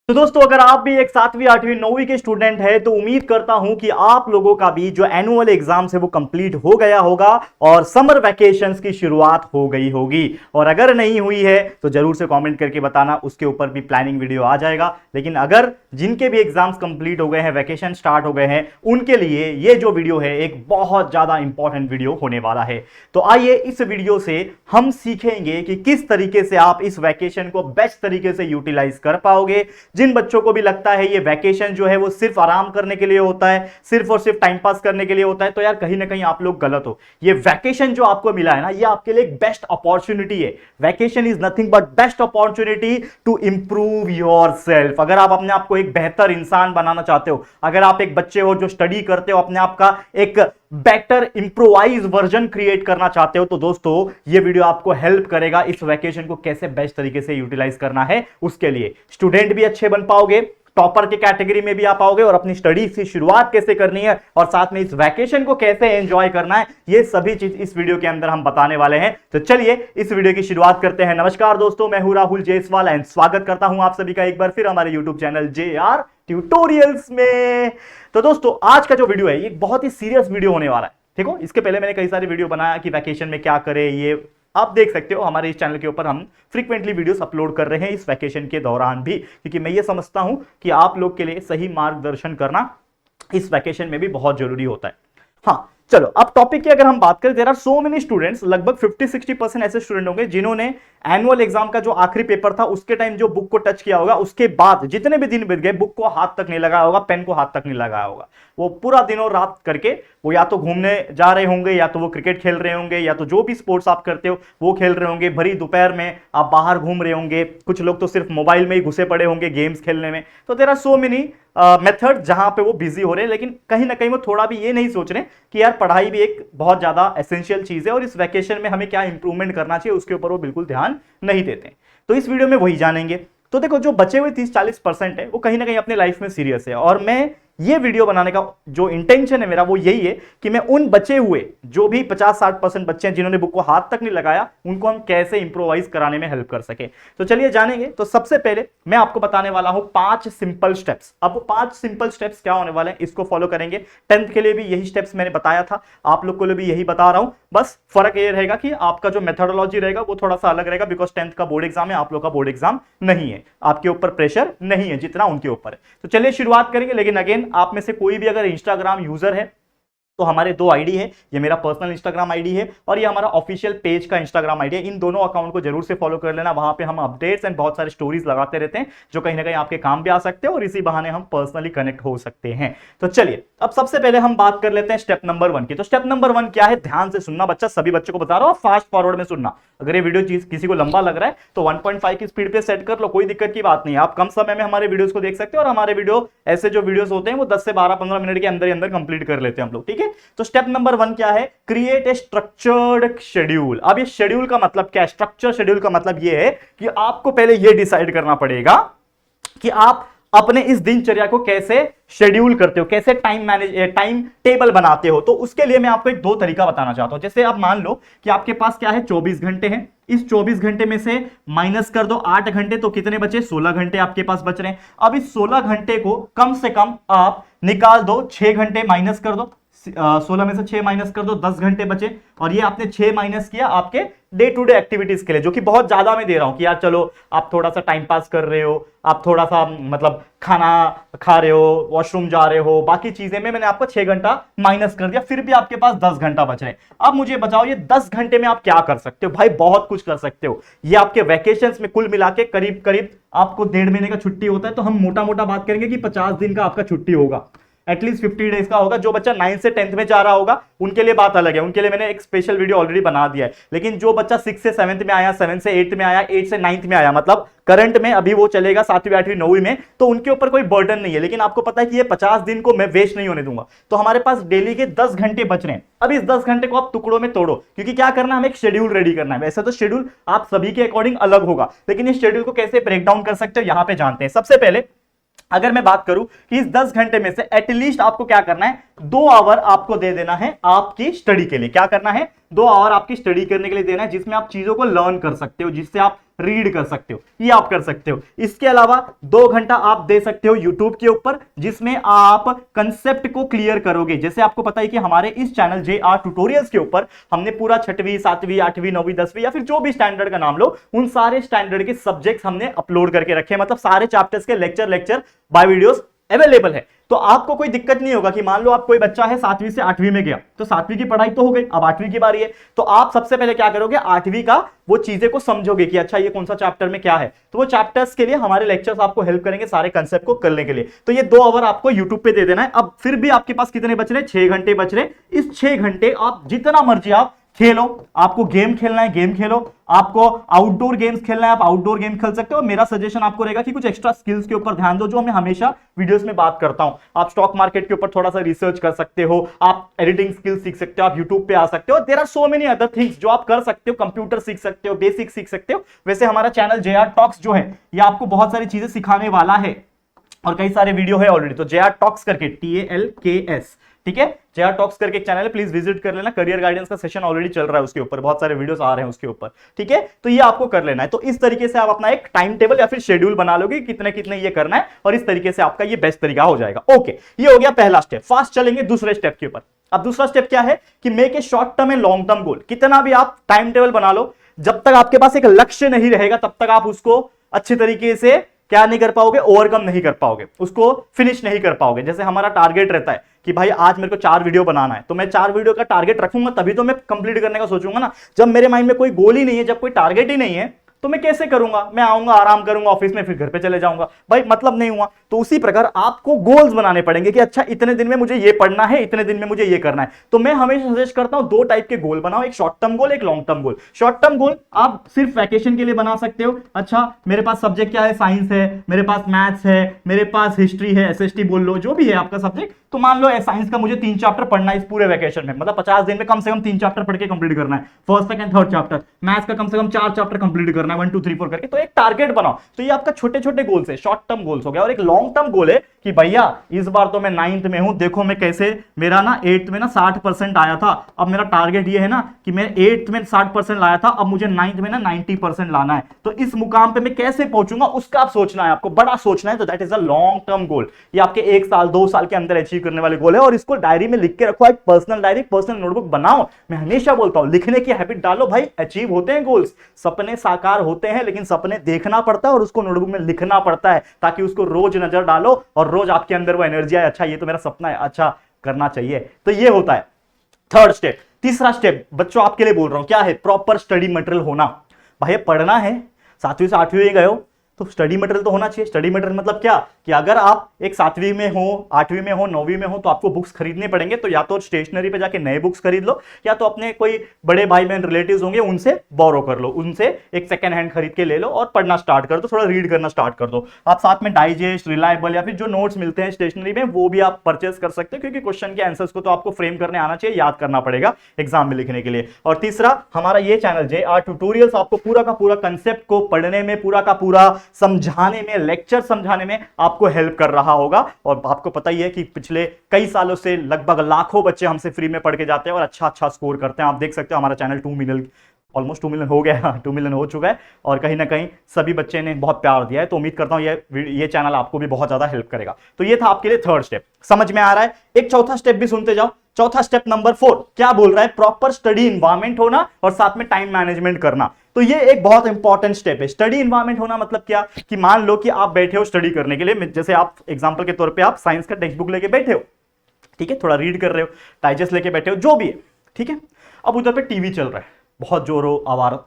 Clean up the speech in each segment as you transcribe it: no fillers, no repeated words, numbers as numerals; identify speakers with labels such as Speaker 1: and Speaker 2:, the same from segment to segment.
Speaker 1: तो दोस्तों अगर आप भी एक 7वीं 8वीं 9वीं के स्टूडेंट है तो उम्मीद करता हूं कि आप लोगों का भी जो एनुअल एग्जाम्स है वो कंप्लीट हो गया होगा और समर वैकेशंस की शुरुआत हो गई होगी। और अगर नहीं हुई है तो जरूर से कमेंट करके बताना, उसके ऊपर भी प्लानिंग वीडियो आ जाएगा। लेकिन अगर जिनके भी एग्जाम्स कंप्लीट हो गए हैं, वैकेशन स्टार्ट हो गए हैं, उनके लिए ये जो वीडियो है एक बहुत ज्यादा इंपॉर्टेंट वीडियो होने वाला है। तो आइए इस वीडियो से हम सीखेंगे कि किस तरीके से आप इस वैकेशन को बेस्ट तरीके से यूटिलाइज कर पाओगे। जिन बच्चों को भी लगता है ये वैकेशन जो है वो सिर्फ आराम करने के लिए होता है, सिर्फ और सिर्फ टाइम पास करने के लिए होता है, तो यार कहीं ना कहीं आप लोग गलत हो। ये वैकेशन जो आपको मिला है ना, ये आपके लिए एक बेस्ट अपॉर्चुनिटी है। Vacation is nothing but best opportunity to improve yourself. अगर आप अपने आप को एक बेहतर इंसान बनाना चाहते हो, अगर आप एक बच्चे हो जो स्टडी करते हो, अपने आप का एक बेटर इंप्रोवाइज वर्जन क्रिएट करना चाहते हो, तो दोस्तों ये वीडियो आपको हेल्प करेगा इस वैकेशन को कैसे बेस्ट तरीके से यूटिलाइज करना है। उसके लिए स्टूडेंट भी अच्छे बन पाओगे, टॉपर के कैटेगरी में भी आ पाओगे, और अपनी स्टडी की शुरुआत कैसे करनी है और साथ में इस वैकेशन को कैसे एंजॉय करना है, ये सभी चीज इस वीडियो के अंदर हम बताने वाले हैं। तो चलिए इस वीडियो की शुरुआत करते हैं। नमस्कार दोस्तों, मैं हूं राहुल जायसवाल एंड स्वागत करता हूं आप सभी का एक बार फिर हमारे यूट्यूब चैनल JR ट्यूटोरियल्स में। तो दोस्तों आज का जो वीडियो है ये बहुत ही सीरियस वीडियो होने वाला है। ठीक हो, इसके पहले मैंने कई सारे वीडियो बनाया कि वैकेशन में क्या करें, ये आप देख सकते हो हमारे इस चैनल के ऊपर हम फ्रीक्वेंटली वीडियोस अपलोड कर रहे हैं इस वैकेशन के दौरान भी, क्योंकि मैं ये समझता हूं कि आप लोग के लिए सही मार्गदर्शन करना इस वैकेशन में भी बहुत जरूरी होता है। हाँ चलो, अब टॉपिक की अगर हम बात करें, there are so many students, लगभग 50-60% ऐसे स्टूडेंट होंगे जिन्होंने एनुअल एग्जाम का जो आखिरी पेपर था उसके टाइम जो बुक को टच किया होगा, उसके बाद जितने भी दिन बीत गए बुक को हाथ तक नहीं लगाया होगा, पेन को हाथ तक नहीं लगाया होगा। वो पूरा दिनों रात करके वो या तो घूमने जा रहे होंगे, या तो वो क्रिकेट खेल रहे होंगे, या तो जो भी स्पोर्ट्स आप करते हो वो खेल रहे होंगे। भरी दोपहर में आप बाहर घूम रहे होंगे, कुछ लोग तो सिर्फ मोबाइल में ही घुसे पड़े होंगे गेम्स खेलने में। तो there are so many method जहां पे वो बिजी हो रहे हैं, लेकिन कहीं ना कहीं वो थोड़ा भी ये नहीं सोच रहे कि यार पढ़ाई भी एक बहुत ज्यादा एसेंशियल चीज है और इस वैकेशन में हमें क्या इंप्रूवमेंट करना चाहिए उसके ऊपर वो बिल्कुल ध्यान नहीं देते। तो इस वीडियो में वही जानेंगे। तो देखो, जो बचे हुए 30-40% है वो कहीं ना कहीं अपने लाइफ में सीरियस है, और मैं ये वीडियो बनाने का जो इंटेंशन है मेरा वो यही है कि मैं उन बचे हुए जो भी 50-60% बच्चे हैं जिन्होंने बुक को हाथ तक नहीं लगाया, उनको हम कैसे इंप्रोवाइज कराने में हेल्प कर सके। तो चलिए जानेंगे। तो सबसे पहले मैं आपको बताने वाला हूं 5 सिंपल स्टेप्स। अब वो 5 सिंपल स्टेप्स क्या होने वाले हैं, इसको फॉलो करेंगे। 10th के लिए भी यही स्टेप्स मैंने बताया था, आप लोग को लिए भी यही बता रहा हूं। बस फर्क ये रहेगा कि आपका जो मेथोडोलॉजी रहेगा वो थोड़ा सा अलग रहेगा, बिकॉज 10th का बोर्ड एग्जाम है, आप लोग का बोर्ड एग्जाम नहीं है, आपके ऊपर प्रेशर नहीं है जितना उनके ऊपर है। तो चलिए शुरुआत करेंगे। लेकिन अगेन, आप में से कोई भी अगर इंस्टाग्राम यूजर है तो हमारे 2 आईडी है, ये मेरा पर्सनल इंस्टाग्राम आईडी है और ये हमारा ऑफिशियल पेज का इंस्टाग्राम आईडी है। इन दोनों अकाउंट को जरूर से फॉलो कर लेना, वहां पे हम अपडेट्स एंड बहुत सारे स्टोरीज लगाते रहते हैं जो कहीं ना कहीं आपके काम भी आ सकते हैं और इसी बहाने हम पर्सनली कनेक्ट हो सकते हैं। तो चलिए अब सबसे पहले हम बात कर लेते हैं स्टेप नंबर 1 की। तो स्टेप नंबर 1 क्या है, ध्यान से सुनना बच्चा, सभी बच्चों को बता रहा हूं, फास्ट फॉरवर्ड में सुनना। अगर ये वीडियो चीज किसी को लंबा लग रहा है तो 1.5 की स्पीड पे सेट कर लो, कोई दिक्कत की बात नहीं है। आप कम समय में हमारे वीडियोस को देख सकते हो और हमारे वीडियो ऐसे जो वीडियोस होते हैं वो 10 से 12-15 मिनट के अंदर अंदर कंप्लीट कर लेते हैं हम लोग। ठीक है, तो स्टेप नंबर 1 क्या है, क्रिएट ए स्ट्रक्चर्ड शेड्यूल। अब ये शेड्यूल का मतलब क्या है, स्ट्रक्चर शेड्यूल का मतलब ये है कि आपको पहले ये डिसाइड करना पड़ेगा कि आप अपने इस दिनचर्या को कैसे शेड्यूल करते हो, कैसे टाइम टेबल बनाते हो। तो उसके लिए मैं आपको एक 2 तरीका बताना चाहता हूं। जैसे आप मान लो कि आपके पास क्या है, 24 घंटे हैं, इस 24 घंटे में से माइनस कर दो 8 घंटे, तो कितने बचे, 16 घंटे आपके पास बच रहे हैं। अब इस 16 घंटे को कम से कम आप निकाल दो, 6 घंटे माइनस कर दो, 16 में से 6 माइनस कर दो, 10 घंटे बचे। और ये आपने 6 माइनस किया आपके डे टू डे एक्टिविटीज के लिए, जो कि बहुत ज्यादा मैं दे रहा हूं कि यार चलो आप थोड़ा सा टाइम पास कर रहे हो, आप थोड़ा सा मतलब खाना खा रहे हो, वॉशरूम जा रहे हो, बाकी चीजें में मैंने आपको 6 घंटा माइनस कर दिया, फिर भी आपके पास 10 घंटा बच रहे हैं। अब मुझे बताओ ये 10 घंटे में आप क्या कर सकते हो। भाई बहुत कुछ कर सकते हो। ये आपके वैकेशंस में कुल मिला के करीब करीब आपको 1.5 महीने का छुट्टी होता है, तो हम मोटा मोटा बात करेंगे कि 50 दिन का आपका छुट्टी होगा, एटलीस्ट 50 डेज का होगा। जो बच्चा 9 से 10th में जा रहा होगा उनके लिए बात अलग है, उनके लिए मैंने एक स्पेशल वीडियो ऑलरेडी बना दिया है। लेकिन जो बच्चा 6 से 7th में आया, 7 से 8th में आया, 8 से 9th में आया, मतलब करंट में अभी वो चलेगा 7वीं 8वीं 9वीं में, तो उनके ऊपर कोई बर्डन नहीं है। लेकिन आपको पता है कि ये 50 दिन को मैं वेस्ट नहीं होने दूंगा, तो हमारे पास डेली के 10 घंटे बच रहे हैं। अब इस 10 घंटे को आप टुकड़ों में तोड़ो, क्योंकि क्या करना है, हमें एक शेड्यूल रेडी करना है। वैसे तो शेड्यूल आप सभी के अकॉर्डिंग अलग होगा, लेकिन इस शेड्यूल को कैसे ब्रेक डाउन कर सकते हो यहां पे जानते हैं। सबसे पहले अगर मैं बात करूं कि इस 10 घंटे में से एटलीस्ट आपको क्या करना है, 2 आवर आपको दे देना है आपकी स्टडी के लिए। क्या करना है, 2 आवर आपकी स्टडी करने के लिए देना है, जिसमें आप चीजों को लर्न कर सकते हो, जिससे आप रीड कर सकते हो, ये आप कर सकते हो। इसके अलावा 2 घंटा आप दे सकते हो यूट्यूब के ऊपर, जिसमें आप कंसेप्ट को क्लियर करोगे। जैसे आपको पता है कि हमारे इस चैनल JR ट्यूटोरियल्स के ऊपर हमने पूरा 6वीं 7वीं 8वीं 9वीं 10वीं या फिर जो भी स्टैंडर्ड का नाम लो, उन सारे स्टैंडर्ड के सब्जेक्ट्स हमने अपलोड करके रखे, मतलब सारे चैप्टर्स के लेक्चर बाय वीडियोस अवेलेबल है। तो आपको कोई दिक्कत नहीं होगा कि मान लो आप कोई बच्चा है 7वीं से 8वीं में गया, तो 7वीं की पढ़ाई तो हो गई, अब 8वीं की बारी है, तो आप सबसे पहले क्या करोगे, 8वीं का वो चीजें को समझोगे कि अच्छा ये कौन सा चैप्टर में क्या है। तो वो चैप्टर्स के लिए हमारे लेक्चर्स आपको हेल्प करेंगे सारे कंसेप्ट को करने के लिए। तो ये 2 आवर आपको यूट्यूब पे दे देना है। अब फिर भी आपके पास कितने बच रहे, 6 घंटे बच रहे। इस 6 घंटे आप जितना मर्जी आप खेलो, आपको गेम खेलना है गेम खेलो, आपको आउटडोर गेम्स खेलना है आप आउटडोर गेम खेल सकते हो। मेरा सजेशन आपको रहेगा कि कुछ एक्स्ट्रा स्किल्स के ऊपर ध्यान दो, जो मैं हमेशा वीडियोस में बात करता हूं। आप स्टॉक मार्केट के ऊपर थोड़ा सा रिसर्च कर सकते हो, आप एडिटिंग स्किल्स सीख सकते हो, आप यूट्यूब पे आ सकते हो। There are so many other things जो आप कर सकते हो, कंप्यूटर सीख सकते हो, बेसिक सीख सकते हो। वैसे हमारा चैनल JR टॉक्स जो है ये आपको बहुत सारी चीजें सिखाने वाला है और कई सारे वीडियो है ऑलरेडी। तो JR टॉक्स करके TALKS, ठीक है, JR टॉक्स करके एक चैनल है, प्लीज विजिट कर लेना। करियर गाइडेंस का सेशन ऑलरेडी चल रहा है, उसके ऊपर बहुत सारे वीडियोस आ रहे हैं उसके ऊपर, ठीक है। तो ये आपको कर लेना है। तो इस तरीके से आप अपना एक टाइम टेबल या फिर शेड्यूल बना लोगे, कितने कितने ये करना है, और इस तरीके से आपका ये बेस्ट तरीका हो जाएगा। ओके, ये हो गया पहला स्टेप। फास्ट चलेंगे दूसरे स्टेप के ऊपर। अब दूसरा स्टेप क्या है कि make a short term and long term goal. कितना भी आप टाइम टेबल बना लो, जब तक आपके पास एक लक्ष्य नहीं रहेगा तब तक आप उसको अच्छे तरीके से क्या नहीं कर पाओगे, ओवरकम नहीं कर पाओगे, उसको फिनिश नहीं कर पाओगे। जैसे हमारा टारगेट रहता है कि भाई आज मेरे को 4 वीडियो बनाना है, तो मैं 4 वीडियो का टारगेट रखूंगा तभी तो मैं कंप्लीट करने का सोचूंगा ना। जब मेरे माइंड में कोई गोल ही नहीं है, जब कोई टारगेट ही नहीं है, तो मैं कैसे करूंगा, मैं आऊंगा आराम करूंगा ऑफिस में, फिर घर पे चले जाऊंगा, भाई मतलब नहीं हुआ। तो उसी प्रकार आपको गोल्स बनाने पड़ेंगे कि अच्छा इतने दिन में मुझे ये पढ़ना है, इतने दिन में मुझे ये करना है। तो मैं हमेशा सजेस्ट करता हूं 2 टाइप के गोल बनाओ, एक शॉर्ट टर्म गोल, एक long term goal. Short term goal आप सिर्फ वैकेशन के लिए बना सकते हो। अच्छा मेरे पास सब्जेक्ट क्या है, साइंस है, मेरे पास मैथ्स है, मेरे पास हिस्ट्री है, SST बोल लो, जो भी है आपका सब्जेक्ट। तो मान लो साइंस का मुझे 3 चैप्टर पढ़ना है इस पूरे वैकेशन में, मतलब 50 दिन में कम से कम 3 चैप्टर पढ़ के कंप्लीट करना है, first second third chapter. Maths का कम से कम 4 चैप्टर कंप्लीट करना है, 1 2 3 4 करके। तो एक टारगेट बनाओ। तो ये आपका छोटे छोटे गोल्स है, शॉर्ट टर्म गोल्स हो गया। और एक लॉन्ग टर्म गोल है कि भैया इस बार तो मैं 9th में हूं, देखो मैं कैसे, मेरा ना 8th में ना 60% आया था, अब मेरा टारगेट ये है ना कि मैं 8th में 60% लाया था, अब मुझे 9th में ना 90% लाना है। तो इस मुकाम पे मैं कैसे पहुंचूंगा उसका आप सोचना है, आपको बड़ा सोचना है। तो that is a long term goal. ये आपके 1 साल 2 साल के अंदर अचीव करने वाले गोल है। और इसको डायरी में लिख के रखो, एक पर्सनल डायरी, पर्सनल नोटबुक बनाओ। मैं हमेशा बोलता हूं लिखने की हैबिट डालो भाई, अचीव होते हैं गोल्स, सपने साकार होते हैं, लेकिन सपने देखना पड़ता है और उसको नोटबुक में लिखना पड़ता है, ताकि उसको रोज नजर डालो और रोज आपके अंदर वो एनर्जी आए, अच्छा ये तो मेरा सपना है, अच्छा करना चाहिए। तो ये होता है थर्ड स्टेप। तीसरा स्टेप बच्चों आपके लिए बोल रहा हूं, क्या है, प्रॉपर स्टडी मटेरियल होना। भाई पढ़ना है, 7वीं से 8वीं में गए हो तो स्टडी मटेरियल तो होना चाहिए। स्टडी मटेरियल मतलब क्या कि अगर आप एक 7वीं में हो, 8वीं में हो, 9वीं में हो, तो आपको बुक्स खरीदने पड़ेंगे। तो या तो स्टेशनरी पे जाके नए बुक्स खरीद लो, या तो अपने कोई बड़े भाई बहन रिलेटिव्स होंगे उनसे बोरो कर लो, उनसे एक सेकंड हैंड खरीद के ले लो और पढ़ना स्टार्ट कर दो, थोड़ा रीड करना स्टार्ट कर दो। आप साथ में डाइजेस्ट, रिलायबल या फिर जो नोट्स मिलते हैं स्टेशनरी में वो भी आप परचेस कर सकते हो, क्योंकि क्वेश्चन के आंसर्स को तो आपको फ्रेम करने आना चाहिए, याद करना पड़ेगा एग्जाम में लिखने के लिए। और तीसरा हमारा ये चैनल JR ट्यूटोरियल्स आपको पूरा का पूरा कंसेप्ट को पढ़ने में, पूरा का पूरा समझाने में, लेक्चर समझाने में आपको हेल्प कर रहा होगा। और आपको पता ही है कि पिछले कई सालों से लगभग लाखों बच्चे हमसे फ्री में पढ़ के जाते हैं और अच्छा स्कोर करते हैं। आप देख सकते हो हमारा चैनल 2 मिलियन, ऑलमोस्ट 2 मिलियन हो गया, 2 मिलियन हो चुका है, और कहीं ना कहीं सभी बच्चे ने बहुत प्यार दिया है। तो उम्मीद करता हूं ये चैनल आपको भी बहुत ज्यादा हेल्प करेगा। तो ये था आपके लिए थर्ड स्टेप, समझ में आ रहा है। एक चौथा स्टेप भी सुनते जाओ। चौथा स्टेप नंबर 4 क्या बोल रहा है, प्रॉपर स्टडी इन्वायरमेंट होना और साथ में टाइम मैनेजमेंट करना। तो ये एक बहुत इंपॉर्टेंट स्टेप है। स्टडी इन्वायरमेंट होना मतलब क्या कि मान लो कि आप बैठे हो स्टडी करने के लिए, जैसे आप एग्जांपल के तौर पे आप साइंस का टेक्स्ट बुक लेके बैठे हो, ठीक है, थोड़ा रीड कर रहे हो, डाइजेस्ट लेके बैठे हो, जो भी है, ठीक है। अब उधर पे टीवी चल रहा है, बहुत जोरों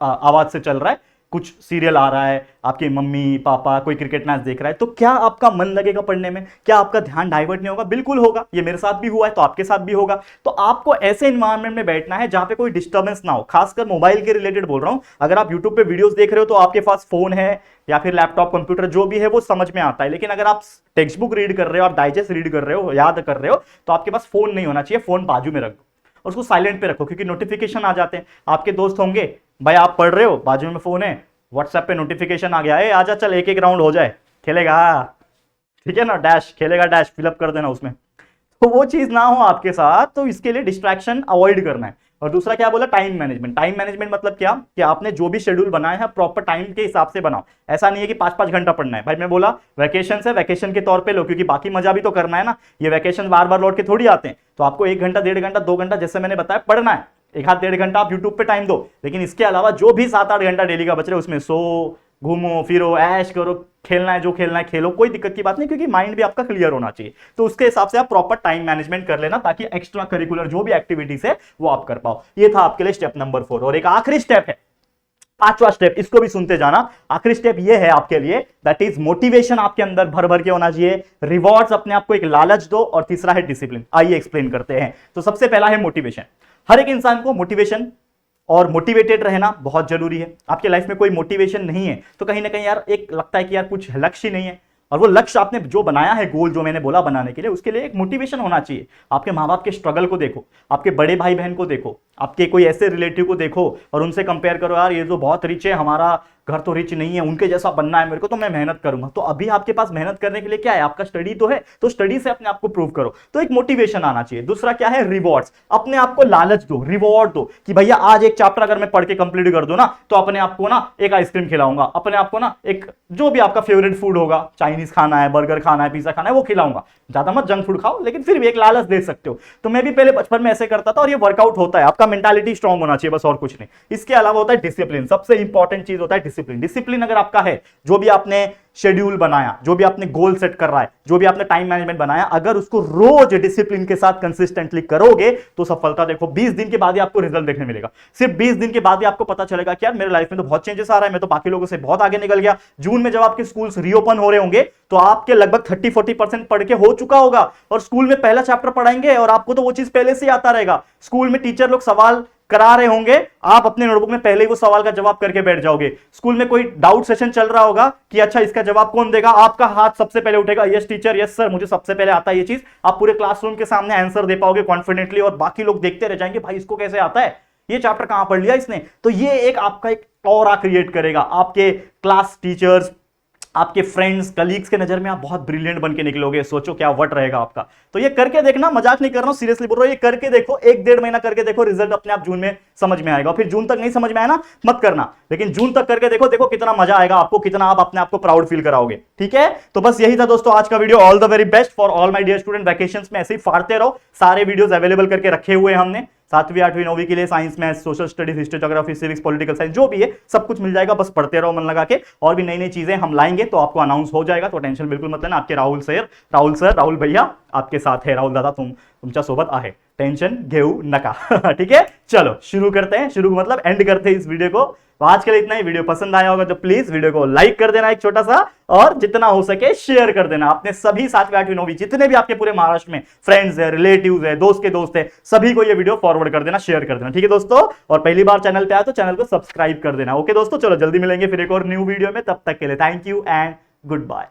Speaker 1: आवाज से चल रहा है, कुछ सीरियल आ रहा है, आपके मम्मी पापा कोई क्रिकेट मैच देख रहा है, तो क्या आपका मन लगेगा पढ़ने में, क्या आपका ध्यान डाइवर्ट नहीं होगा? बिल्कुल होगा। ये मेरे साथ भी हुआ है तो आपके साथ भी होगा। तो आपको ऐसे एनवायरनमेंट में बैठना है जहां पे कोई डिस्टर्बेंस ना हो, खासकर मोबाइल के रिलेटेड बोल रहा हूं। अगर आप यूट्यूब पे वीडियोस देख रहे हो तो आपके पास फोन है या फिर लैपटॉप, कंप्यूटर, जो भी है वो समझ में आता है, लेकिन अगर आप टेक्स्ट बुक रीड कर रहे हो, आप डाइजेस्ट रीड कर रहे हो, याद कर रहे हो, तो आपके पास फोन नहीं होना चाहिए। फोन बाजू में रख दो और उसको साइलेंट पे रखो, क्योंकि नोटिफिकेशन आ जाते हैं। आपके दोस्त होंगे, भाई आप पढ़ रहे हो, बाजू में फोन है, व्हाट्सएप पे नोटिफिकेशन आ गया है, आजा चल एक राउंड हो जाए, खेलेगा, ठीक है ना, डैश खेलेगा, डैश फिलअप कर देना उसमें। तो वो चीज ना हो आपके साथ, तो इसके लिए डिस्ट्रैक्शन अवॉइड करना है। और दूसरा क्या बोला, टाइम मैनेजमेंट। टाइम मैनेजमेंट मतलब क्या कि आपने जो भी शेड्यूल बनाया है प्रॉपर टाइम के हिसाब से बनाओ। ऐसा नहीं है कि 5-5 घंटा पढ़ना है। भाई मैं बोला वैकेशन है, वैकेशन के तौर पे लो, क्योंकि बाकी मजा भी तो करना है ना। ये वैकेशन बार बार लौट के थोड़ी आते हैं। तो आपको 1 घंटा, 1.5 घंटा, 2 घंटा जैसे मैंने बताया पढ़ना है। 1-1.5 घंटा आप यूट्यूब पे टाइम दो, लेकिन इसके अलावा जो भी 7-8 घंटा डेली का बच रहे उसमें सो, घूमो फिरो, ऐश करो, खेलना है जो खेलना है खेलो, कोई दिक्कत की बात नहीं, क्योंकि माइंड भी आपका क्लियर होना चाहिए। तो उसके हिसाब से आप प्रॉपर टाइम मैनेजमेंट कर लेना, ताकि एक्स्ट्रा करिकुलर जो भी एक्टिविटीज है वो आप कर पाओ। ये था आपके लिए स्टेप नंबर 4। और एक आखिरी स्टेप है, 5वां स्टेप, इसको भी सुनते जाना। आखिरी स्टेप ये है आपके लिए, दैट इज मोटिवेशन आपके अंदर भर भर के होना चाहिए। रिवॉर्ड्स, अपने आप को एक लालच दो। और तीसरा है डिसिप्लिन। आइए एक्सप्लेन करते हैं। तो सबसे पहला है मोटिवेशन। हर एक इंसान को मोटिवेशन और मोटिवेटेड रहना बहुत जरूरी है। आपके लाइफ में कोई मोटिवेशन नहीं है तो कहीं ना कहीं यार एक लगता है कि यार कुछ लक्ष्य ही नहीं है। और वो लक्ष्य आपने जो बनाया है, गोल जो मैंने बोला बनाने के लिए, उसके लिए एक मोटिवेशन होना चाहिए। आपके माँ बाप के स्ट्रगल को देखो, आपके बड़े भाई बहन को देखो, आपके कोई ऐसे रिलेटिव को देखो और उनसे कंपेयर करो, यार ये तो बहुत रिच है, हमारा घर तो रिच नहीं है, उनके जैसा बनना है मेरे को, तो मैं मेहनत करूंगा। तो अभी आपके पास मेहनत करने के लिए क्या है, आपका स्टडी तो है, तो स्टडी से अपने आप को प्रूव करो। तो एक मोटिवेशन आना चाहिए। दूसरा क्या है, रिवॉर्ड्स। अपने आप को लालच दो, रिवॉर्ड दो कि भैया आज एक चैप्टर अगर मैं पढ़ के कंप्लीट कर दूं ना, तो अपने आप को ना एक आइसक्रीम खिलाऊंगा, अपने आप को ना एक जो भी आपका फेवरेट फूड होगा, चाइनीज खाना है, बर्गर खाना है, पिज्जा खाना है, वो खिलाऊंगा। ज्यादा मत जंक फूड खाओ, लेकिन फिर भी एक लालच दे सकते हो। तो मैं भी पहले बचपन में ऐसे करता था और ये वर्कआउट होता है। आपका मेंटालिटी स्ट्रांग होना चाहिए, बस और कुछ नहीं। इसके अलावा होता है डिसिप्लिन। सबसे इंपॉर्टेंट चीज होता है डिसिप्लिन। डिसिप्लिन अगर आपका है, जो भी आपने शेड्यूल बनाया, जो भी आपने गोल सेट कर रहा है, जो भी आपने टाइम मैनेजमेंट बनाया, अगर उसको रोज डिसिप्लिन के साथ कंसिस्टेंटली करोगे तो सफलता देखो 20 दिन के बाद ही आपको रिजल्ट देखने मिलेगा। सिर्फ 20 दिन के बाद ही आपको पता चलेगा कि यार मेरे लाइफ में तो बहुत चेंजेस आ रहा है, मैं तो बाकी लोगों से बहुत आगे निकल गया। जून में जब आपके स्कूल्स रीओपन हो रहे होंगे तो आपके लगभग 30-40% पढ़ के हो चुका होगा, और स्कूल में पहला चैप्टर पढ़ाएंगे और आपको तो वो चीज पहले से आता रहेगा। स्कूल में टीचर लोग सवाल करा रहे होंगे, आप अपने नोटबुक में पहले ही वो सवाल का जवाब करके बैठ जाओगे। स्कूल में कोई डाउट सेशन चल रहा होगा कि अच्छा इसका जवाब कौन देगा, आपका हाथ सबसे पहले उठेगा, यस टीचर, यस सर, मुझे सबसे पहले आता है ये चीज। आप पूरे क्लासरूम के सामने आंसर दे पाओगे कॉन्फिडेंटली, और बाकी लोग देखते रह जाएंगे भाई इसको कैसे आता है, ये चैप्टर कहां पढ़ लिया इसने। तो ये एक आपका एक ऑरा क्रिएट करेगा। आपके क्लास टीचर्स, आपके फ्रेंड्स, कलीग्स के नजर में आप बहुत ब्रिलियंट बन के निकलोगे। सोचो क्या वट रहेगा आपका। तो ये करके देखना, मजाक नहीं कर रहा हूं, सीरियसली बोल रहा हूं, ये करके देखो, 1-1.5 महीना करके देखो, रिजल्ट अपने आप जून में समझ में आएगा। फिर जून तक नहीं समझ में आया ना, मत करना, लेकिन जून तक करके देखो, देखो कितना मजा आएगा आपको, कितना आप अपने आप को प्राउड फील कराओगे। ठीक है, तो बस यही था दोस्तों आज का video. All the very best for all my dear student. Vacations में ऐसे ही फाड़ते रहो, सारे वीडियोस अवेलेबल करके रखे हुए हैं हमने। 7वीं 8वीं 9वीं के लिए science, math, social studies, history, geography, civics, political science, जो भी है सब कुछ मिल जाएगा। बस पढ़ते रहो मन लगा के, और भी नई नई चीजें हम लाएंगे तो आपको अनाउंस हो जाएगा। तो टेंशन बिल्कुल मत लेना। आपके राहुल सर, राहुल भैया आपके साथ है। राहुल दादा तुमच्या सोबत आहे, टेंशन घेऊ नका। ठीक है, चलो शुरू करते हैं। शुरू मतलब एंड करते हैं इस वीडियो को। तो आज के लिए इतना ही। वीडियो पसंद आया होगा तो प्लीज वीडियो को लाइक कर देना एक छोटा सा, और जितना हो सके शेयर कर देना अपने सभी 7वीं 8वीं 9वीं जितने भी आपके पूरे महाराष्ट्र में फ्रेंड्स है, रिलेटिव्स है, दोस्त के दोस्त है, सभी को ये वीडियो फॉरवर्ड कर देना, शेयर कर देना। ठीक है दोस्तों, और पहली बार चैनल पे आया तो चैनल को सब्सक्राइब कर देना। ओके दोस्तों, चलो जल्दी मिलेंगे फिर एक और न्यू वीडियो में। तब तक के लिए thank you and good bye.